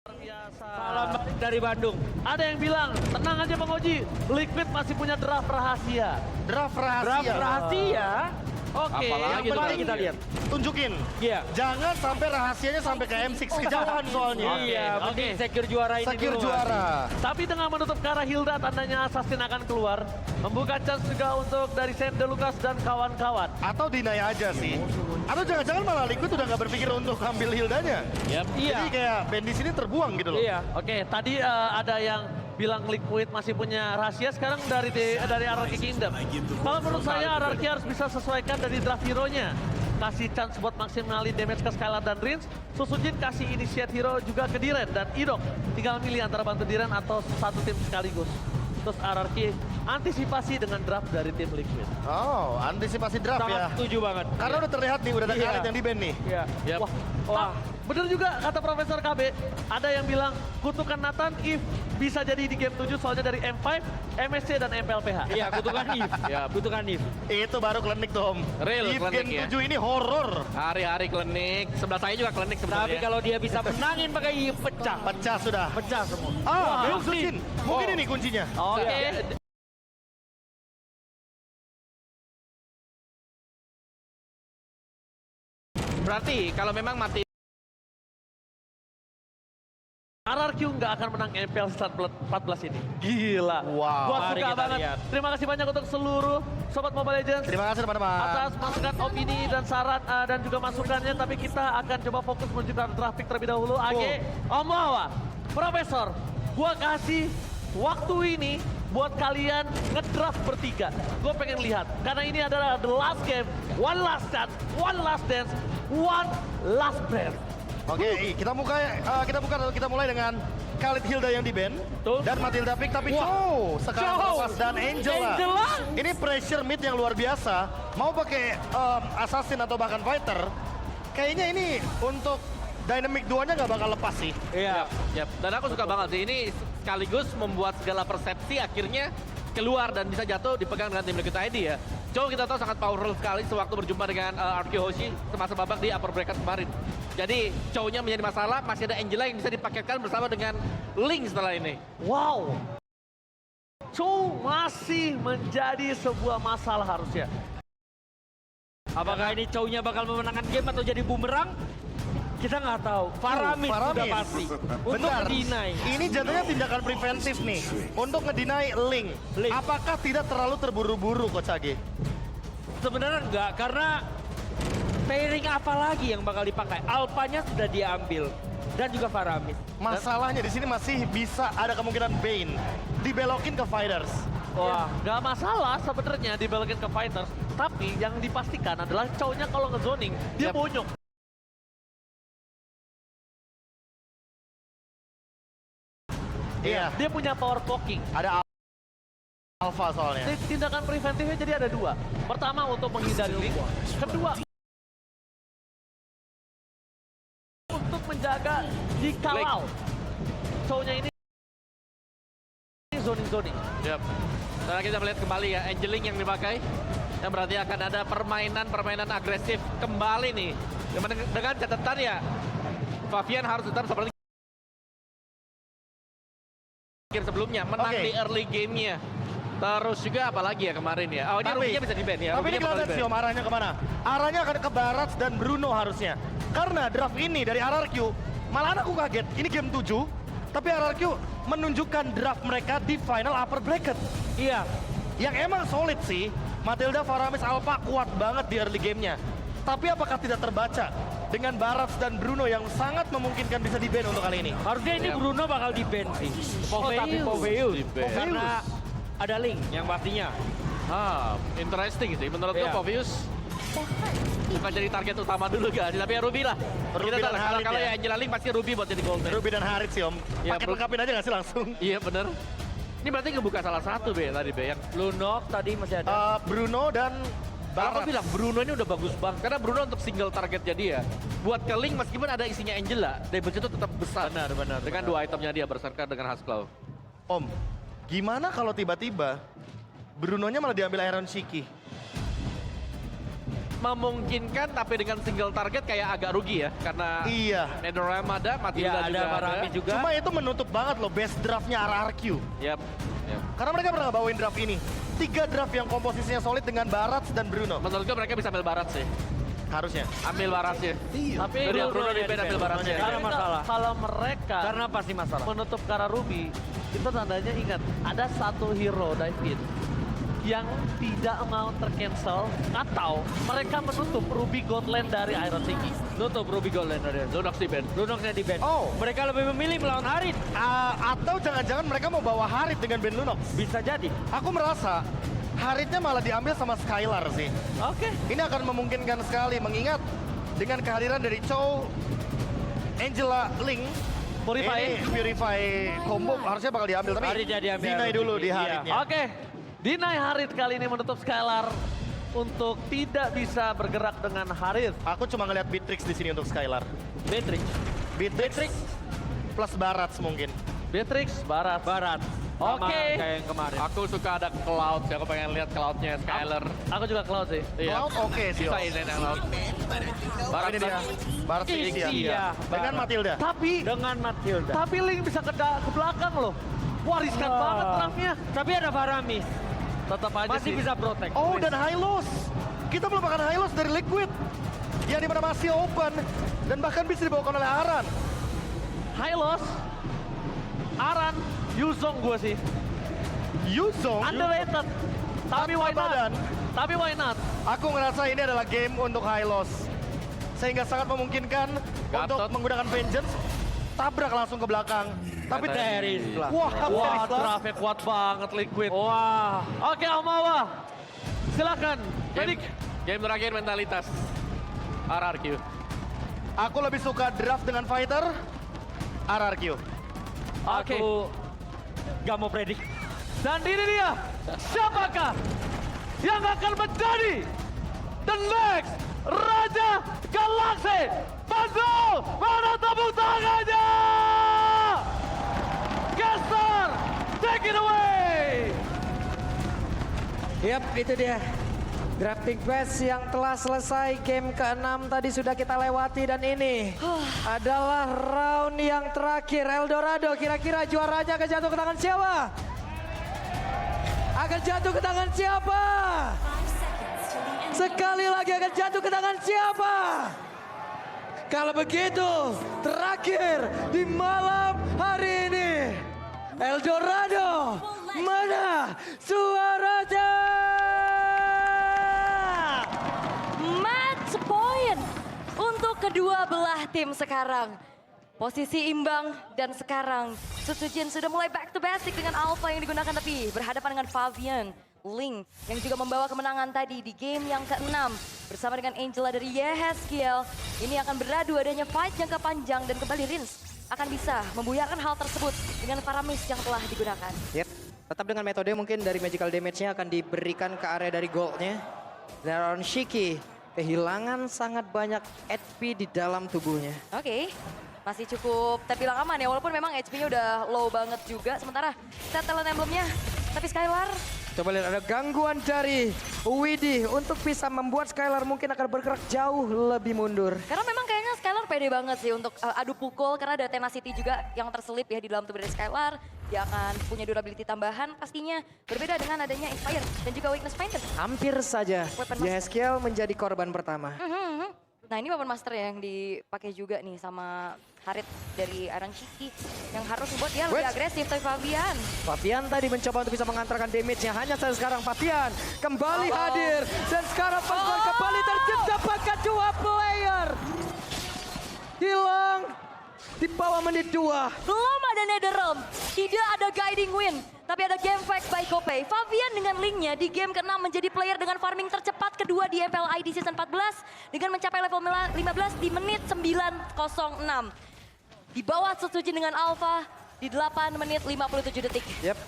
Biasa. Salam balik dari Bandung. Ada yang bilang, tenang aja Bang Oji, Liquid masih punya draft rahasia. Draft rahasia. Draft rahasia. Oke, Apalagi yang tuh, penting kita lihat. Tunjukin. Iya. Jangan sampai rahasianya sampai ke M6 kejauhan soalnya. Iya, oke. penting secure juara ini Secure dulu, juara. Tapi dengan menutup ke arah Hilda, tandanya Assassin akan keluar. Membuka chance juga untuk dari Sam De Lucas dan kawan-kawan. Atau deny aja sih. Atau jangan-jangan malah Liquid udah nggak berpikir untuk ambil Hildanya. Yap. Iya. Jadi kayak band di sini terbuang gitu loh. Iya. Oke, tadi ada yang bilang Liquid masih punya rahasia, sekarang dari RRQ Kingdom. Kalau menurut saya RRQ harus bisa sesuaikan dari draft hero-nya. Kasih chance buat maksimalin damage ke Skylar dan Rins. Susujin kasih initiate hero juga ke Diren dan Idok. Tinggal milih antara bantu Diren atau satu tim sekaligus. Terus RRQ antisipasi dengan draft dari tim Liquid. Oh, antisipasi draft Sangat ya. setuju banget. Karena udah terlihat nih, udah ada Iya. Khalid yang di band nih. Iya. Yap. Wah. Bener juga kata Profesor KB, ada yang bilang kutukan Nathan if bisa jadi di game 7 soalnya dari M5, MSC dan MPLPH. Iya, kutukan if. Ya, kutukan if. Itu baru klinik tuh Om. Real Di klinik game ya. 7 ini horor. Hari-hari klinik, sebelah saya juga klinik Tapi sebenarnya. kalau dia bisa menangin pakai if, pecah. Pecah sudah. Pecah semua. Ah, Wah, Sushin. Mungkin ini kuncinya. Oke. Iya. Berarti kalau memang mati RRQ nggak akan menang MPL saat 14 ini. Gila. Wow. Gua Mari suka kita banget. lihat. Terima kasih banyak untuk seluruh Sobat Mobile Legends. Terima kasih teman-teman. Atas masukan opini dan saran dan juga masukannya. Tapi kita akan coba fokus menunjukkan traffic terlebih dahulu. Age, Om Wawa, Profesor, gua kasih waktu ini buat kalian ngedraft bertiga. Gue pengen lihat. Karena ini adalah the last game. One last chance, one last dance, one last breath. Oke, kita mulai dengan Khalid Hilda yang di band Betul. dan Matilda Pick, tapi Chow sekarang Chow. lepas dan Angela. Angela. Ini pressure mid yang luar biasa. Mau pakai assassin atau bahkan fighter, kayaknya ini untuk dynamic duanya nggak bakal lepas sih. Iya. Yap. Dan aku suka banget sih, ini sekaligus membuat segala persepsi akhirnya keluar dan bisa jatuh dipegang dengan tim Liquid ID ya. Chow kita tahu sangat powerful sekali sewaktu berjumpa dengan RQ Hoshi semasa babak di upper bracket kemarin. Jadi Chow-nya menjadi masalah, masih ada Angela yang bisa dipaketkan bersama dengan Link setelah ini. Wow. Chow masih menjadi sebuah masalah harusnya. Apakah ini Chow-nya bakal memenangkan game atau jadi bumerang? Kita nggak tahu. Faramis sudah Faramis. pasti. Untuk Benar. deny. Ini jatuhnya tindakan preventif nih untuk ngedeny Link. Link. Apakah tidak terlalu terburu-buru Coach Age? Sebenarnya enggak, karena pairing apa lagi yang bakal dipakai? Alpanya sudah diambil. Dan juga Faramis. Masalahnya di sini masih bisa ada kemungkinan Bane dibelokin ke fighters. Wah, Gak masalah sebenarnya dibelokin ke fighters. Tapi yang dipastikan adalah Chow-nya kalau nge-zoning, dia Yap. bonyok. Iya, Dia punya power poking. ada Alpha soalnya. Tindakan preventifnya jadi ada dua. Pertama untuk menghindari link. Kedua untuk menjaga jikalau Chow-nya ini zoning-zoning. Yap. Dan kita melihat kembali ya, Angeling yang dipakai. Yang berarti akan ada permainan agresif kembali nih. Dengan catatan ya, Fabian harus tetap seperti sebelumnya, menang Oke. di early game-nya. Terus juga apalagi ya kemarin ya. Oh, ini Rubinya bisa di-ban ya. Tapi ini Rubinya bakal kelihatan sih di-ban. Om arahnya kemana? Arahnya akan ke Barat dan Bruno harusnya. Karena draft ini dari RRQ, malahan aku kaget. Ini game 7, tapi RRQ menunjukkan draft mereka di final upper bracket. iya. Yang emang solid sih. Matilda, Faramis, Alpha kuat banget di early game-nya. Tapi apakah tidak terbaca dengan Barat dan Bruno yang sangat memungkinkan bisa di-ban untuk kali ini? Harusnya ini Iya. Bruno bakal di-ban sih. Tapi Poveus. Di-ban. Karena ada Link yang pastinya. Interesting sih. Menurut gue Iya. Povius bukan jadi target utama dulu kan, tapi ya Ruby lah. Ruby Kita dan tahu Halid kalau ya. ya Angela Link pasti Ruby buat jadi golden. Ruby dan Harit sih Om. Iya, Paket Bro. lengkapin aja nggak sih langsung? Iya bener. Ini berarti ngebuka salah satu be tadi be yang Lunok tadi masih ada. Bruno dan kalau aku Barat. bilang Bruno ini udah bagus banget karena Bruno untuk single target jadi ya. Buat ke Link meskipun ada isinya Angela, damage itu tetap besar. Benar. Dengan dua itemnya dia Berserker dengan Hasclaw. Om, gimana kalau tiba-tiba Brunonya malah diambil Iron Shiki? memungkinkan, tapi dengan single target kayak agak rugi ya. Karena Iya. Netherrealm ada, Matilda Iya, juga ada Barami juga. Cuma itu menutup banget loh best draftnya RRQ. Yap. Karena mereka pernah bawain draft ini. 3 draft yang komposisinya solid dengan Barats dan Bruno. Menurut gue mereka bisa ambil barat sih. Harusnya. Ambil baratnya. Tapi Bruno di band ambil baratnya. Karena masalah. Kalau mereka Karena pasti masalah. menutup Kara Ruby, itu tandanya ingat, ada satu hero David yang tidak mau tercancel atau mereka menutup Ruby Godland dari Iron Tiki. Nutup Ruby Golden dari Lunox di band. Lunoxnya di band. Oh. Mereka lebih memilih melawan Harit. Atau jangan-jangan mereka mau bawa Harit dengan band Lunox. Bisa jadi. Aku merasa Haritnya malah diambil sama Skylar sih. Oke. Ini akan memungkinkan sekali mengingat dengan kehadiran dari Chow, Angela, Ling, Purify. ini Purify combo harusnya bakal diambil. Tapi Haritnya diambil. Dinai dulu di Iya. Haritnya. Oke. Deny Harit kali ini menutup Skylar untuk tidak bisa bergerak dengan Harit. Aku cuma ngeliat Beatrix di sini untuk Skylar. Beatrix. Beatrix plus Barats mungkin. Beatrix, Barat. Barat. Sama Oke. kayak yang kemarin. Aku suka ada Cloud, aku pengen lihat Cloud-nya Skylar. Aku juga Cloud sih. Iya. Cloud oke sih. Bisa ini yang Cloud. Barat ini dia. Barats Iya, Ixia. Dengan Barat. Matilda. Dengan Matilda. Tapi Link bisa ke belakang loh. Wah, riskan Wah. banget draftnya. Tapi ada Faramis. Tetap aja Masih sih. bisa protect. Oh, dan Hylos. Kita belum makan Hylos dari Liquid. Yang dimana masih open. Dan bahkan bisa dibawakan oleh Aran. Hylos, Aran, Yuzong gue sih. Yuzong. Underrated. Tapi why not? Badan. Tapi why not? Aku ngerasa ini adalah game untuk Hylos. Sehingga sangat memungkinkan untuk Gatot. menggunakan Vengeance. Tabrak langsung ke belakang. Tapi Teris lah. Wah, Wah, Teris lah. draftnya kuat banget Liquid. Wah. Oke, Omawa. Silakan. Medik. Game terakhir mentalitas. RRQ. Aku lebih suka draft dengan fighter. RRQ. Oke. Aku gak mau predik. Dan ini dia. Siapakah yang akan menjadi the next Raja Galaksi? Bandung, mana tepuk tangannya? Gaster, take it away. Yap, itu dia. Drafting phase yang telah selesai game ke-6 tadi sudah kita lewati dan ini adalah round yang terakhir. Eldorado kira-kira juaranya akan jatuh ke tangan siapa? Akan jatuh ke tangan siapa? Sekali lagi akan jatuh ke tangan siapa? Kalau begitu terakhir di malam hari ini Eldorado mana suaranya? Match point untuk kedua belah tim sekarang. Posisi imbang dan sekarang Sutsujin sudah mulai back to basic dengan Alpha yang digunakan tapi berhadapan dengan Fabian. Link yang juga membawa kemenangan tadi di game yang ke-6 bersama dengan Angela dari Yehezkiel. Ini akan beradu adanya fight jangka panjang dan kembali Rins akan bisa membuyarkan hal tersebut dengan Faramis yang telah digunakan. Yep. Tetap dengan metode mungkin dari magical damage-nya akan diberikan ke area dari gold-nya. Dan Shiki kehilangan sangat banyak HP di dalam tubuhnya. Oke, masih cukup terbilang aman ya walaupun memang HP-nya udah low banget juga. Sementara set talent emblem-nya, tapi Skylar Coba lihat ada gangguan dari Widih untuk bisa membuat Skylar mungkin akan bergerak jauh lebih mundur. karena memang kayaknya Skylar pede banget sih untuk adu pukul karena ada tenacity juga yang terselip ya di dalam tubuh dari Skylar. Dia akan punya durability tambahan pastinya berbeda dengan adanya Inspire dan juga Weakness Finder. Hampir saja Weapon Master. Yehezkiel menjadi korban pertama. Nah ini Weapon Master yang dipakai juga nih sama Harit dari Aran Shiki yang harus membuat dia lebih Wait. agresif tapi Fabian. Fabian tadi mencoba untuk bisa mengantarkan damage-nya. Hanya saja sekarang Fabian kembali hadir. Dan sekarang pasukan kembali tercipta pakai 2 player. Hilang di bawah menit 2. Belum ada Netherrealm, tidak ada Guiding Wind, tapi ada game fact by Kopei. Fabian dengan linknya di game ke-6 menjadi player dengan farming tercepat kedua di MPLI di season 14 dengan mencapai level 15 di menit 9.06. Di bawah Sutsujin dengan Alpha di 8 menit 57 detik. Yep.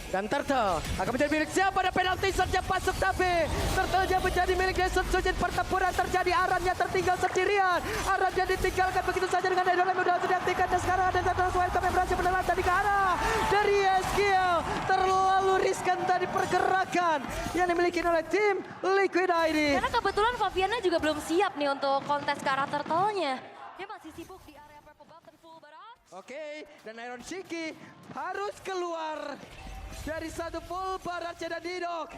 Dan Turtle akan menjadi milik siapa? Ada penalti saja masuk tapi Turtle-nya menjadi milik Desert Sujin. Pertempuran terjadi, Arannya tertinggal sendirian. Arannya ditinggalkan begitu saja dengan Edolam udah diaktifkan. Dan sekarang ada Turtle welcome yang berhasil menelan tadi ke arah dari Yehezkiel. Terlalu riskan tadi pergerakan yang dimiliki oleh tim Liquid ID. Karena kebetulan Faviannya juga belum siap nih untuk kontes ke arah turtle-nya. Dia masih sibuk di area purple buff dan full barat. Oke, dan Iron Shiki harus keluar dari satu full barat dan Didok.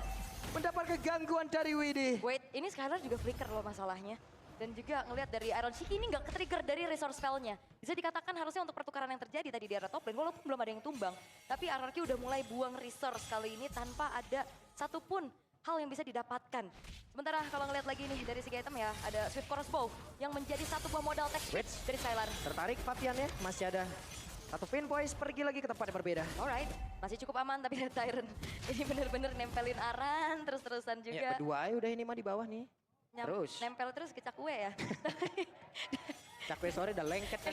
Mendapat kegangguan dari Widi. Wait, ini Skylar juga flicker loh masalahnya. Dan juga ngelihat dari Iron Shiki ini nggak ke-trigger dari resource spell-nya. Bisa dikatakan harusnya untuk pertukaran yang terjadi tadi di area top lane, walaupun belum ada yang tumbang. Tapi RRQ udah mulai buang resource kali ini tanpa ada satupun hal yang bisa didapatkan. Sementara kalau ngelihat lagi nih dari segi item ya, ada Swift Chorus Bow yang menjadi satu buah modal tech switch dari Skylar. Tertarik Fabian ya, masih ada satu pin poise pergi lagi ke tempat yang berbeda. Alright, masih cukup aman tapi ada Tyrant. Ini bener-bener nempelin Aran terus-terusan juga. Ya, berdua udah ini mah di bawah nih. Terus. Nempel terus ke Cakwe ya. Cakwe sore udah lengket kan.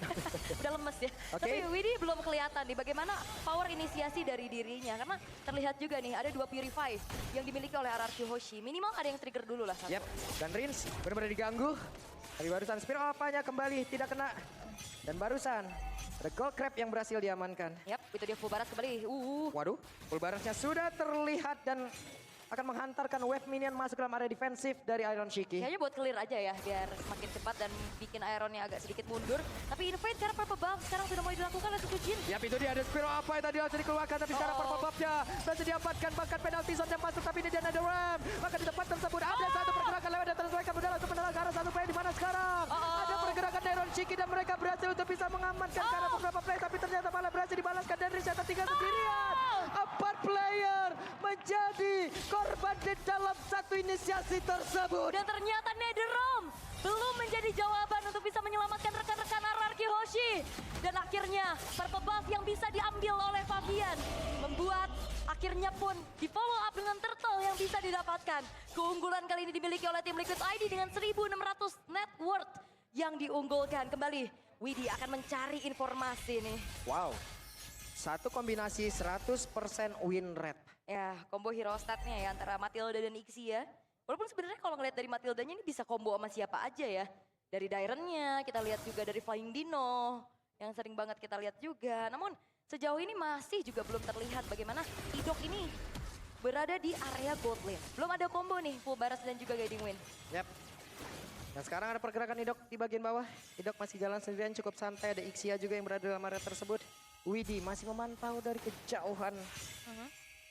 Udah lemes ya. Oke. Tapi Widi belum kelihatan nih bagaimana power inisiasi dari dirinya. Karena terlihat juga nih ada 2 Purify yang dimiliki oleh RRQ Hoshi. Minimal ada yang trigger dulu lah. Yap, dan Rins benar-benar diganggu. Tapi barusan Spear Alpha-nya kembali tidak kena. Dan barusan ada Gold Crab yang berhasil diamankan. Yap, itu dia full barat kembali. Waduh, full baratnya sudah terlihat dan akan menghantarkan wave minion masuk dalam area defensif dari Iron Shiki. Kayaknya buat clear aja ya, biar semakin cepat dan bikin Ironnya agak sedikit mundur. Tapi invade karena purple buff sekarang sudah mulai dilakukan oleh Sukujin. Yap, itu dia ada Spiro apa yang tadi harus dikeluarkan, tapi sekarang purple buff-nya berhasil diamankan, bahkan penalti zone yang masuk, tapi ini dia ada ram. Maka di tempat tersebut ada satu pergerakan lewat dan tersesuaikan mudah langsung menolak ke arah satu play di mana sekarang. Ada pergerakan dari Iron Shiki dan mereka berhasil untuk bisa mengamankan karena beberapa play, tapi ternyata malah berhasil dibalaskan dan Risa tertinggal sendirian. 4 player menjadi korban di dalam satu inisiasi tersebut. Dan ternyata Netherrealm belum menjadi jawaban untuk bisa menyelamatkan rekan-rekan RRQ Hoshi. Dan akhirnya purple buff yang bisa diambil oleh Fabian membuat akhirnya pun di follow up dengan turtle yang bisa didapatkan. Keunggulan kali ini dimiliki oleh tim Liquid ID dengan 1.600 net worth yang diunggulkan. Kembali Widi akan mencari informasi nih. Wow, satu kombinasi 100% win rate. Ya, combo hero statnya ya antara Matilda dan Ixi ya. Walaupun sebenarnya kalau ngeliat dari Matildanya ini bisa combo sama siapa aja ya. Dari Dairen-nya, kita lihat juga dari Flying Dino, yang sering banget kita lihat juga. Namun sejauh ini masih juga belum terlihat bagaimana Idok ini berada di area gold lane. Belum ada combo nih, full Baras dan juga Guiding Wind. Yap. Dan sekarang ada pergerakan Idok di bagian bawah. Idok masih jalan sendirian cukup santai, ada Ixia juga yang berada dalam area tersebut. Widi masih memantau dari kejauhan.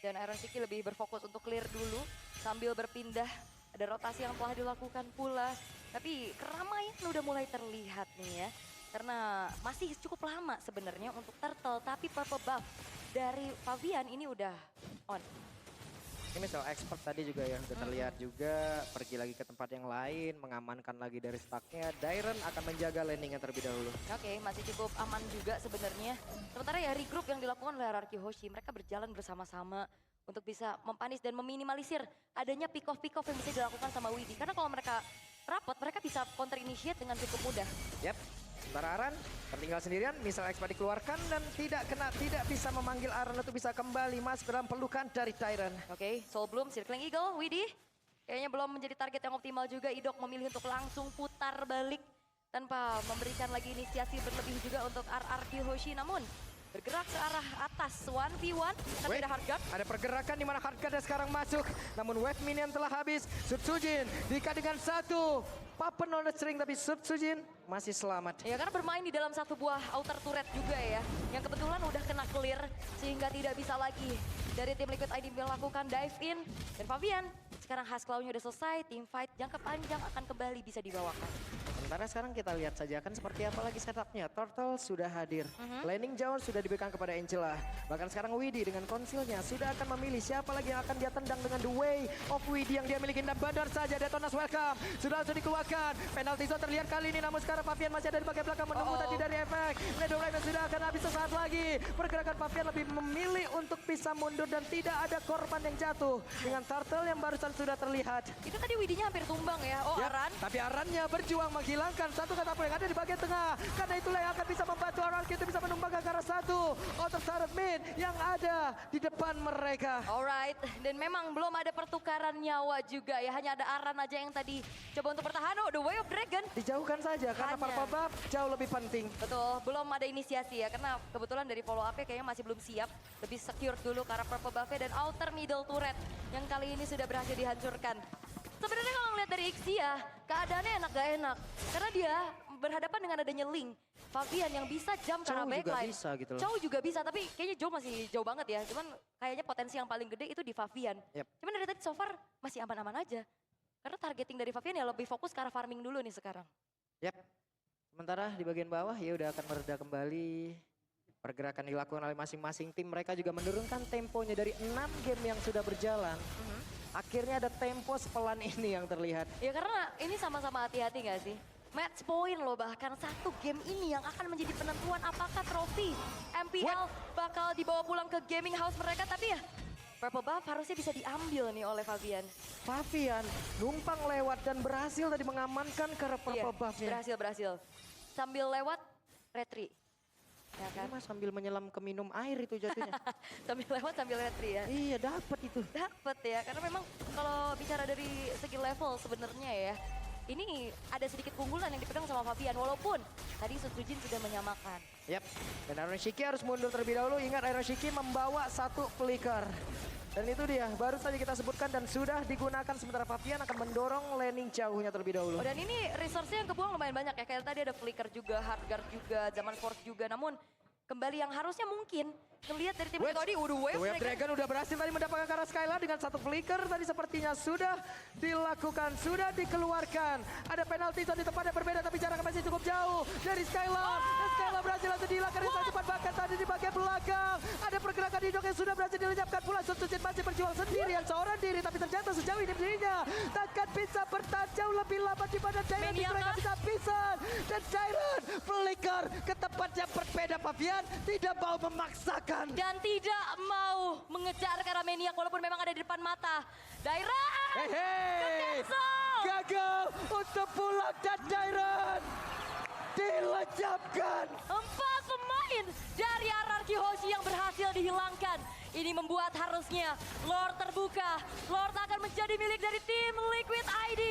Dan Iron Shiki lebih berfokus untuk clear dulu sambil berpindah. Ada rotasi yang telah dilakukan pula. Tapi keramaian udah mulai terlihat nih ya. Karena masih cukup lama sebenarnya untuk turtle. Tapi purple buff dari Fabian ini udah on. Ini soal expert tadi juga ya, udah terlihat juga pergi lagi ke tempat yang lain, mengamankan lagi dari stacknya. Dairen akan menjaga landingnya terlebih dahulu. Oke, masih cukup aman juga sebenarnya. Sementara ya regroup yang dilakukan oleh RRQ Hoshi, mereka berjalan bersama-sama untuk bisa mempanis dan meminimalisir adanya pick off yang bisa dilakukan sama Widi. Karena kalau mereka rapat, mereka bisa counter initiate dengan cukup mudah. Yap, sementara Aran tertinggal sendirian, misal expert dikeluarkan dan tidak bisa memanggil Aran untuk bisa kembali masuk dalam pelukan dari Dairen. Oke, Soul Bloom, Circling Eagle, Widi. Kayaknya belum menjadi target yang optimal juga. Idok memilih untuk langsung putar balik tanpa memberikan lagi inisiasi berlebih juga untuk RRQ Hoshi. Namun bergerak ke arah atas 1v1, tapi ada Hardguard. Ada pergerakan di mana Hardguard sekarang masuk. Namun wave minion telah habis. Subsujin diikat dengan satu Puppet on the string, tapi Subsujin masih selamat. Ya karena bermain di dalam satu buah outer turret juga ya. Yang kebetulan udah kena clear sehingga tidak bisa lagi dari tim Liquid ID melakukan dive in. Dan Fabian, sekarang Hasclaw-nya udah selesai, team fight jangka panjang akan kembali bisa dibawakan. Sementara sekarang kita lihat saja kan seperti apa lagi setupnya. Turtle sudah hadir. Landing zone sudah diberikan kepada Angela. Bahkan sekarang Widi dengan konsilnya sudah akan memilih siapa lagi yang akan dia tendang dengan the way of Widi yang dia miliki. Dan benar saja Detonas welcome. Sudah langsung dikeluarkan. Penalti zone terlihat kali ini. Namun sekarang Fabian masih ada di bagian belakang menunggu tadi dari efek. Netherrealm sudah akan habis sesaat lagi. Pergerakan Fabian lebih memilih untuk bisa mundur dan tidak ada korban yang jatuh. Dengan Turtle yang barusan sudah terlihat. Itu tadi Widinya hampir tumbang ya. Oh Yap, Aran. tapi Arannya berjuang menghilangkan dihilangkan. Satu katapult yang ada di bagian tengah. Karena itulah yang akan bisa membantu RRQ itu bisa menumbangkan ke arah satu. Outer turret mid yang ada di depan mereka. Alright, dan memang belum ada pertukaran nyawa juga ya. Hanya ada Aran aja yang tadi coba untuk bertahan. Oh, the Way of Dragon. Dijauhkan saja karena Hanya. purple buff jauh lebih penting. Betul, belum ada inisiasi ya. Karena kebetulan dari follow up-nya kayaknya masih belum siap. Lebih secure dulu karena purple buff-nya dan outer middle turret yang kali ini sudah berhasil dihancurkan. Sebenarnya kalau ngeliat dari Ixia, keadaannya enak gak enak. Karena dia berhadapan dengan adanya Link. Fabian yang bisa jump ke arah Chow juga backline. bisa gitu loh. Chow juga bisa, tapi kayaknya Joe masih jauh banget ya. Cuman kayaknya potensi yang paling gede itu di Fabian. Yep. Cuman dari tadi so far masih aman-aman aja. Karena targeting dari Fabian ya lebih fokus ke arah farming dulu nih sekarang. Yap. Sementara di bagian bawah ya udah akan mereda kembali. Pergerakan dilakukan oleh masing-masing tim. Mereka juga menurunkan temponya dari 6 game yang sudah berjalan. Akhirnya ada tempo sepelan ini yang terlihat. Ya karena ini sama-sama hati-hati gak sih? Match point loh, bahkan satu game ini yang akan menjadi penentuan apakah trofi MPL bakal dibawa pulang ke gaming house mereka. Tapi ya purple buff harusnya bisa diambil nih oleh Fabian. Fabian numpang lewat dan berhasil tadi mengamankan ke purple buff-nya. Berhasil. Sambil lewat retri. Ya Ini kan? mah sambil menyelam ke minum air itu jatuhnya. Sambil lewat sambil retri ya. Iya dapat itu. Dapat ya, karena memang kalau bicara dari segi level sebenarnya ya, ini ada sedikit keunggulan yang dipegang sama Fabian, walaupun tadi Sutsujin sudah menyamakan. Yap, dan Iron Shiki harus mundur terlebih dahulu. Ingat Iron Shiki membawa satu flicker. Dan itu dia, baru saja kita sebutkan dan sudah digunakan sementara Fabian akan mendorong laning jauhnya terlebih dahulu. Oh, dan ini resource-nya yang kebuang lumayan banyak ya, kayak tadi ada flicker juga, hardguard juga, zaman force juga, namun kembali yang harusnya mungkin ngelihat dari tim Wait, tadi, Wave Wave Dragon udah berhasil tadi mendapatkan ke arah Skylar dengan satu flicker. Tadi sepertinya sudah dilakukan, sudah dikeluarkan. Ada penalti zone di tempat yang berbeda tapi jaraknya masih cukup jauh dari Skylar. Dan Skylar berhasil langsung dihilangkan dengan sangat cepat. Bahkan tadi di bagian belakang ada pergerakan di dok yang sudah berhasil dilenyapkan pula. Sutsujin masih berjuang sendirian seorang diri, tapi ternyata sejauh ini dirinya takkan bisa bertahan jauh lebih lama di mana Jairan mereka bisa pisah. Dan Jairan flicker ke tempat yang berbeda. Fabian tidak mau memaksakan. dan tidak mau mengejar ke arah Maniac walaupun memang ada di depan mata. Dairan! Ke-cancel! Gagal untuk pulang dan Dairan dilenyapkan. 4 pemain dari RRQ Hoshi yang berhasil dihilangkan. Ini membuat harusnya Lord terbuka. Lord akan menjadi milik dari tim Liquid ID.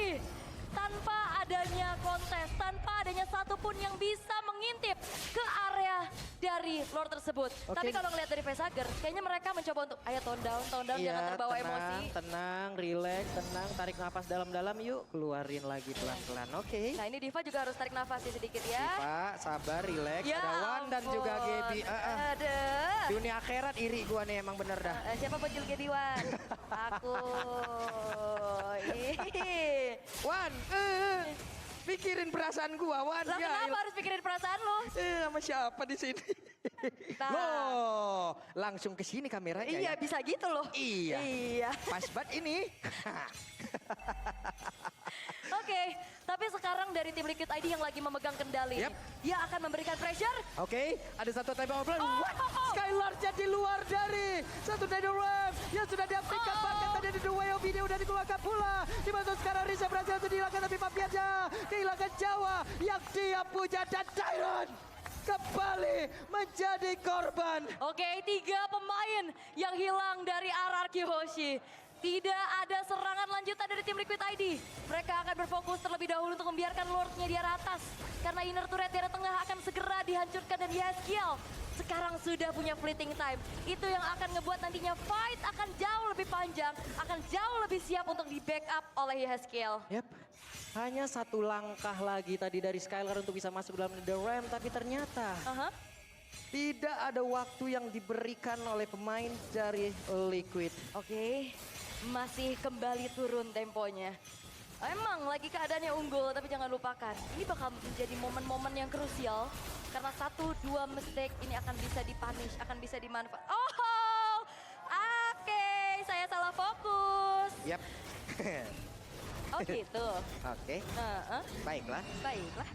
Tanpa adanya kontes, tanpa adanya satupun yang bisa mengintip ke area dari Lord tersebut. Oke. Tapi kalau ngelihat dari Facehager, kayaknya mereka mencoba untuk ayo tone down, jangan terbawa emosi. Tenang, relax, tenang, tarik nafas dalam-dalam yuk, keluarin lagi pelan-pelan. Oke. Nah ini Diva juga harus tarik nafas ya sedikit ya. Pak, sabar, relax. Ya Ada Wan dan ampun. juga Gaby. Ada. Dunia akhirat iri gua nih emang bener dah. Siapa bocil Gaby Wan? Aku. Ih. Wan, pikirin perasaan gua, Wan. Lah kenapa harus pikirin perasaan lo? Sama siapa di sini? Nah. Loh, langsung ke sini kameranya. Iya ya? bisa gitu loh. Iya. Iya. Pas banget ini. Oke, tapi sekarang dari tim Liquid ID yang lagi memegang kendali. Yap. Dia akan memberikan pressure. Oke, ada satu tembak obrol. Oh, What? oh, oh. Skylar jadi luar dari satu Dino Wave yang sudah diaktifkan. Oh. Bahkan tadi ada The Way of Video udah dikeluarkan pula. Dimana sekarang Risha berhasil untuk dihilangkan tapi Fabiannya kehilangan Jawa yang dia punya dan Tyron kembali menjadi korban. Oke, 3 pemain yang hilang dari RRQ Hoshi. Tidak ada serangan lanjutan dari tim Liquid ID. Mereka akan berfokus terlebih dahulu untuk membiarkan Lordnya di arah atas. Karena inner turret di arah tengah akan segera dihancurkan dan Yeskiel sekarang sudah punya fleeting time. Itu yang akan ngebuat nantinya fight akan jauh lebih panjang. Akan jauh lebih siap untuk di backup oleh Yeskiel. Yap, hanya satu langkah lagi tadi dari Skylar untuk bisa masuk dalam The Ram. Tapi ternyata tidak ada waktu yang diberikan oleh pemain dari Liquid. Oke, masih kembali turun temponya. Emang lagi keadaannya unggul, tapi jangan lupakan. Ini bakal menjadi momen-momen yang krusial. Karena 1-2 mistake ini akan bisa dipunish, akan bisa dimanfaat. Oh, oke, saya salah fokus. Yap. Oh gitu. Oke, baiklah. Baiklah.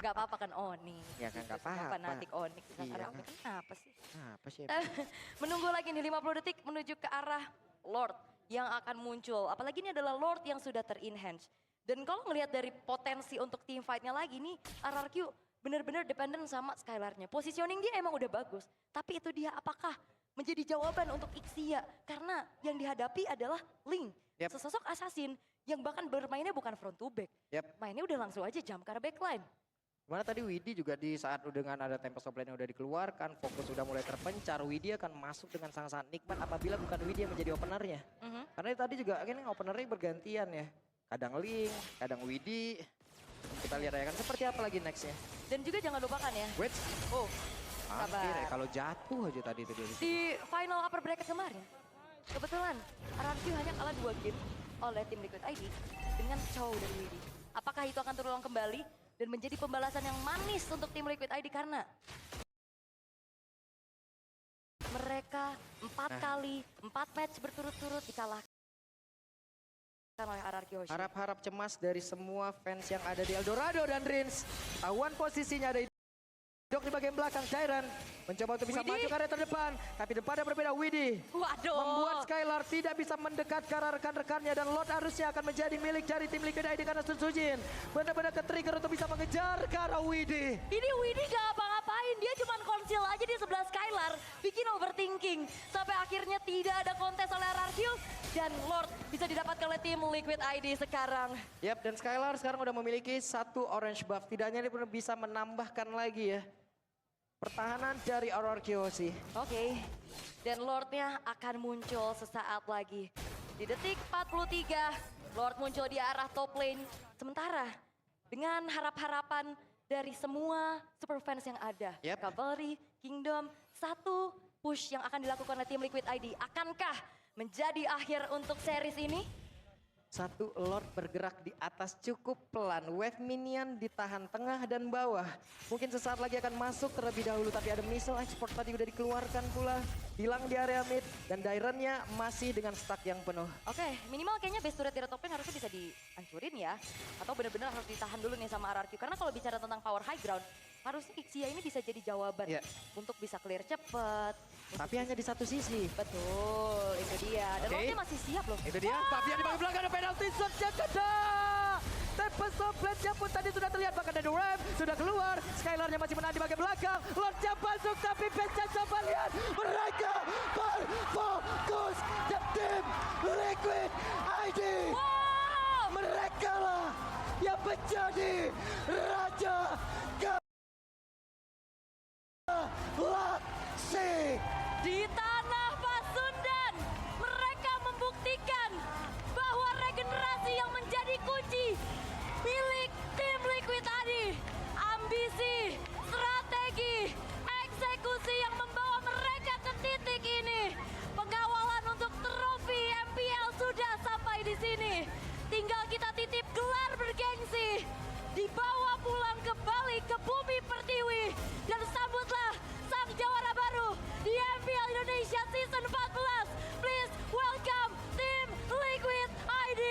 Gak apa-apa kan Oni. Ya kan, gak apa-apa. Fanatik Onyx. Iya. Kenapa sih? Apa sih? Menunggu lagi nih 50 detik menuju ke arah Lord yang akan muncul. Apalagi ini adalah Lord yang sudah ter-enhance. Dan kalau ngelihat dari potensi untuk team fight-nya lagi nih, RRQ benar-benar dependen sama Skylar-nya. Positioning dia emang udah bagus, tapi itu dia apakah menjadi jawaban untuk Ixia? Karena yang dihadapi adalah Ling, sesosok assassin yang bahkan bermainnya bukan front to back. Mainnya udah langsung aja jump ke arah backline. Mana tadi Widi juga di saat dengan ada Tempest of Lane yang udah dikeluarkan, fokus udah mulai terpencar, Widi akan masuk dengan sangat-sangat nikmat apabila bukan Widi yang menjadi openernya. Karena tadi juga ini openernya bergantian ya. Kadang Ling, kadang Widi. Kita lihat ya kan seperti apa lagi nextnya. Dan juga jangan lupakan ya. Wait. Oh, Hampir ya, sabar. kalau jatuh aja tadi itu dia. Di final upper bracket kemarin, kebetulan RRQ hanya kalah 2 game oleh tim Liquid ID dengan Chow dan Widi. Apakah itu akan terulang kembali dan menjadi pembalasan yang manis untuk tim Liquid ID karena mereka 4 kali, 4 match berturut-turut dikalahkan oleh RRQ Hoshi. Harap-harap cemas dari semua fans yang ada di Eldorado dan Rins. Tahuan posisinya ada Dok di bagian belakang, Jairan mencoba untuk bisa Widi. maju ke area terdepan. Tapi depannya berbeda, Widi. Waduh. Membuat Skylar tidak bisa mendekat ke arah rekan-rekannya. Dan Lord harusnya akan menjadi milik dari tim Liquid ID karena Sujin benar-benar ke-trigger untuk bisa mengejar ke arah Widi. Ini Widi gak apa-ngapain, dia cuma konsil aja di sebelah Skylar, bikin overthinking. Sampai akhirnya tidak ada kontes oleh RRQ dan Lord bisa didapatkan oleh tim Liquid ID sekarang. Yap, dan Skylar sekarang udah memiliki 1 orange buff. Tidaknya dia pun bisa menambahkan lagi ya pertahanan dari RRQ sih. Oke, dan Lordnya akan muncul sesaat lagi. Di detik 43, Lord muncul di arah top lane. Sementara dengan harap-harapan dari semua super fans yang ada. Cavalry, Kingdom, 1 push yang akan dilakukan oleh tim Liquid ID. Akankah menjadi akhir untuk series ini? 1 Lord bergerak di atas cukup pelan. Wave minion ditahan tengah dan bawah. Mungkin sesaat lagi akan masuk terlebih dahulu. Tapi ada missile export tadi udah dikeluarkan pula. Hilang di area mid. Dan Dairennya masih dengan stack yang penuh. Oke, minimal kayaknya base turret di top lane harusnya bisa dihancurin ya. Atau benar-benar harus ditahan dulu nih sama RRQ. Karena kalau bicara tentang power high ground, harusnya Ixia ini bisa jadi jawaban untuk bisa clear cepet. Tapi hanya di satu sisi. Betul, itu dia. Dan Lordnya masih siap loh. Itu dia, tapi yang di bagian belakang ada penalty shot yang kena. Tempest of Lane pun tadi sudah terlihat, bahkan ada Ram sudah keluar. Skylarnya masih menahan di bagian belakang. Lordnya masuk tapi Pecah coba lihat. Mereka berfokus ke tim Liquid ID. Mereka lah yang menjadi Raja Galaksi. Di tanah Pasundan, mereka membuktikan bahwa regenerasi yang menjadi kunci milik tim Liquid ID. Ambisi, strategi, eksekusi yang membawa mereka ke titik ini. Pengawalan untuk trofi MPL sudah sampai di sini. Tinggal kita titip gelar bergengsi. Dibawa pulang kembali ke bumi pertiwi. Dan sambutlah sang jawara baru di MPL Indonesia Season 14. Please welcome tim Liquid ID.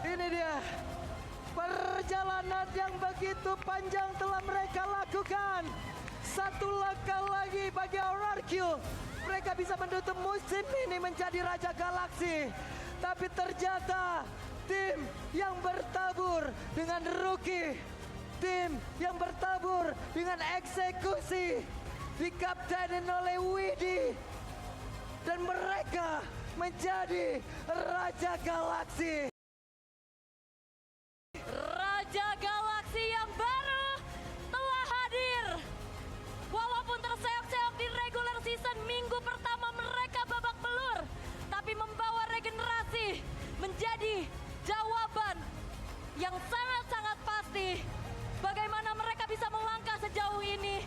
Ini dia. Perjalanan yang begitu panjang telah mereka lakukan. 1 langkah lagi bagi RRQ. Mereka bisa menutup musim ini menjadi Raja Galaksi. Tapi ternyata tim yang bertabur dengan rookie. Tim yang bertabur dengan eksekusi. Dikaptenin oleh Widi. Dan mereka menjadi Raja Galaksi. Raja Galaksi yang baru telah hadir. Walaupun terseok-seok di regular season, minggu pertama mereka babak belur. Tapi membawa regenerasi menjadi jawaban yang sangat-sangat pasti. Bagaimana mereka bisa melangkah sejauh ini.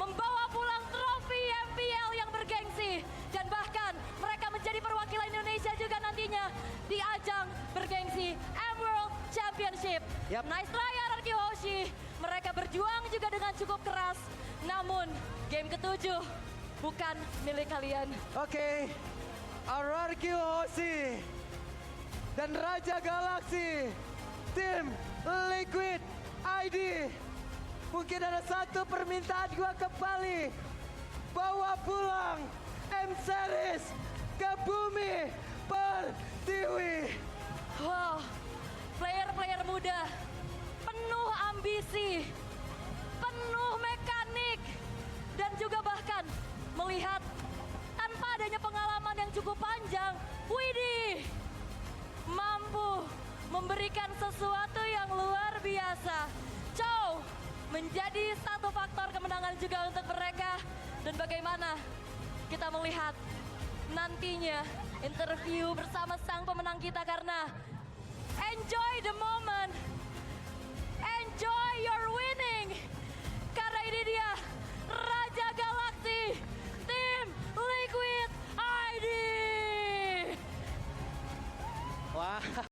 Membawa pulang trofi MPL yang bergengsi. Dan bahkan mereka menjadi perwakilan Indonesia juga nantinya di ajang bergengsi Emerald Championship. Nice try RRQ Hoshi. Mereka berjuang juga dengan cukup keras. Namun game ke-7 bukan milik kalian. Oke, RRQ Hoshi dan Raja Galaksi, tim Liquid ID. Mungkin ada satu permintaan gua kembali. Bawa pulang M-Series ke bumi pertiwi. Wow, player-player muda, penuh ambisi, penuh mekanik, dan juga bahkan melihat tanpa adanya pengalaman yang cukup panjang, Widih mampu memberikan sesuatu yang luar biasa. Chow menjadi satu faktor kemenangan juga untuk mereka. Dan bagaimana kita melihat nantinya interview bersama sang pemenang kita, karena enjoy the moment, enjoy your winning. Karena ini dia Raja Galaksi tim Liquid ID. Wah.